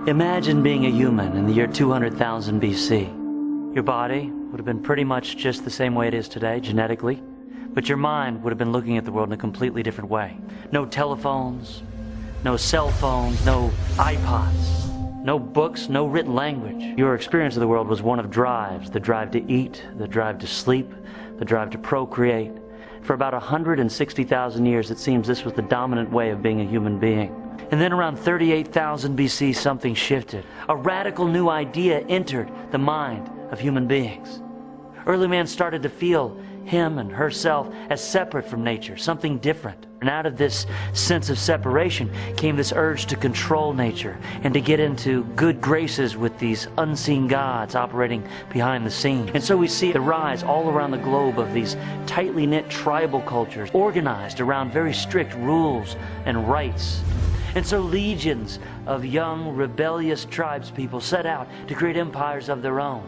Imagine being a human in the year 200,000 BC. Your body would have been pretty much just the same way it is today, genetically, but your mind would have been looking at the world in a completely different way. No telephones, no cell phones, no iPods, no books, no written language. Your experience of the world was one of drives: the drive to eat, the drive to sleep, the drive to procreate. For about 160,000 years, it seems this was the dominant way of being a human being. And then around 38,000 BC, something shifted. A radical new idea entered the mind of human beings. Early man started to feel him and herself as separate from nature, something different. And out of this sense of separation came this urge to control nature and to get into good graces with these unseen gods operating behind the scenes. And so we see the rise all around the globe of these tightly knit tribal cultures organized around very strict rules and rites. And so legions of young, rebellious tribespeople set out to create empires of their own.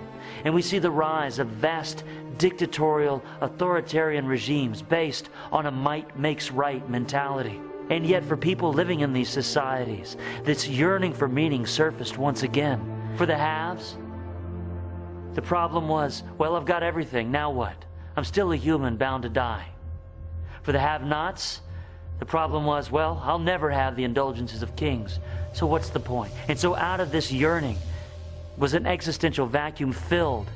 And we see the rise of vast dictatorial, authoritarian regimes based on a might makes right mentality. And yet for people living in these societies, this yearning for meaning surfaced once again. For the haves, the problem was, well, I've got everything, now what? I'm still a human bound to die. For the have-nots, the problem was, well, I'll never have the indulgences of kings, so what's the point? And so out of this yearning was an existential vacuum filled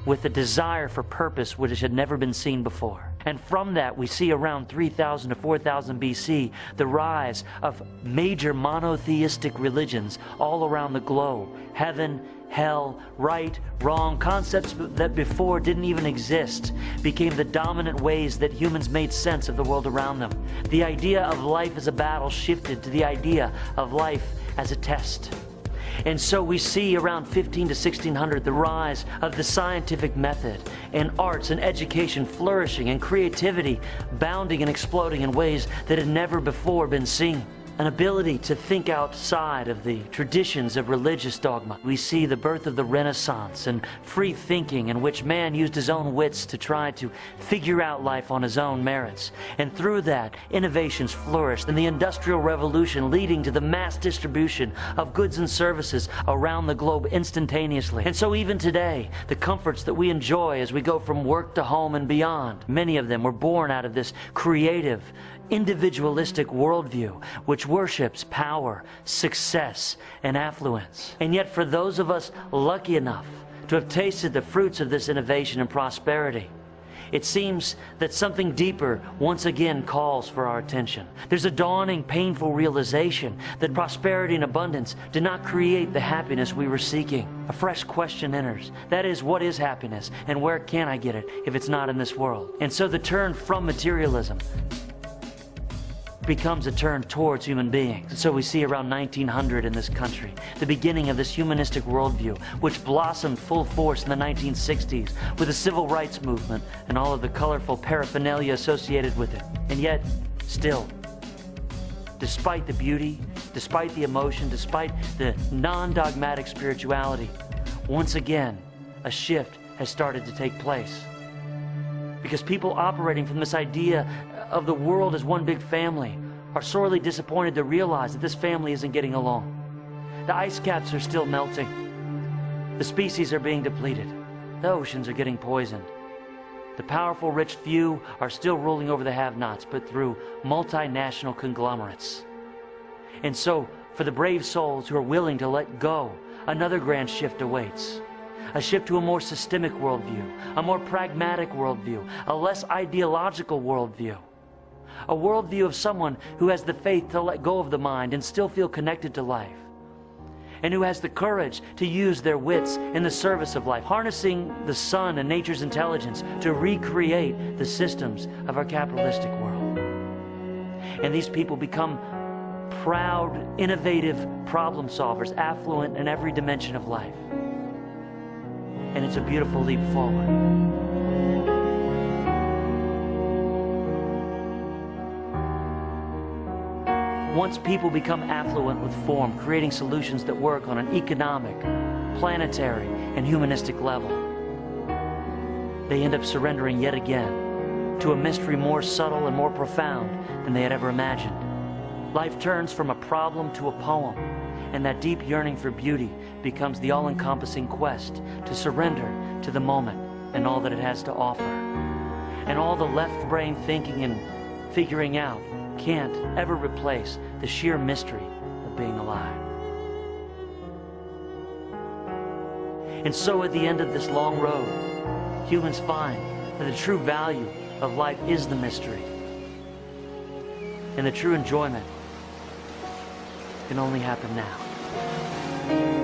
with a desire for purpose which had never been seen before. And from that we see around 3000 to 4000 BC the rise of major monotheistic religions all around the globe. Heaven, hell, right, wrong, concepts that before didn't even exist became the dominant ways that humans made sense of the world around them. The idea of life as a battle shifted to the idea of life as a test. And so we see around 15 to 1600 the rise of the scientific method and arts and education flourishing and creativity bounding and exploding in ways that had never before been seen. An ability to think outside of the traditions of religious dogma. We see the birth of the Renaissance and free thinking in which man used his own wits to try to figure out life on his own merits. And through that, innovations flourished and the Industrial Revolution leading to the mass distribution of goods and services around the globe instantaneously. And so even today, the comforts that we enjoy as we go from work to home and beyond, many of them were born out of this creative, individualistic worldview which worships power, success, and affluence. And yet for those of us lucky enough to have tasted the fruits of this innovation and prosperity, it seems that something deeper once again calls for our attention. There's a dawning, painful realization that prosperity and abundance did not create the happiness we were seeking. A fresh question enters. That is, what is happiness and where can I get it if it's not in this world? And so the turn from materialism becomes a turn towards human beings. So we see around 1900 in this country, the beginning of this humanistic worldview, which blossomed full force in the 1960s with the civil rights movement and all of the colorful paraphernalia associated with it. And yet, still, despite the beauty, despite the emotion, despite the non-dogmatic spirituality, once again, a shift has started to take place. Because people operating from this idea of the world as one big family are sorely disappointed to realize that this family isn't getting along. The ice caps are still melting. The species are being depleted. The oceans are getting poisoned. The powerful, rich few are still ruling over the have-nots, but through multinational conglomerates. And so, for the brave souls who are willing to let go, another grand shift awaits. A shift to a more systemic worldview, a more pragmatic worldview, a less ideological worldview. A worldview of someone who has the faith to let go of the mind and still feel connected to life. And who has the courage to use their wits in the service of life, harnessing the sun and nature's intelligence to recreate the systems of our capitalistic world. And these people become proud, innovative problem solvers, affluent in every dimension of life. And it's a beautiful leap forward. Once people become affluent with form, creating solutions that work on an economic, planetary, and humanistic level, they end up surrendering yet again to a mystery more subtle and more profound than they had ever imagined. Life turns from a problem to a poem, And that deep yearning for beauty becomes the all-encompassing quest to surrender to the moment and all that it has to offer. And all the left brain thinking and figuring out can't ever replace the sheer mystery of being alive. And so at the end of this long road, humans find that the true value of life is the mystery. And the true enjoyment can only happen now.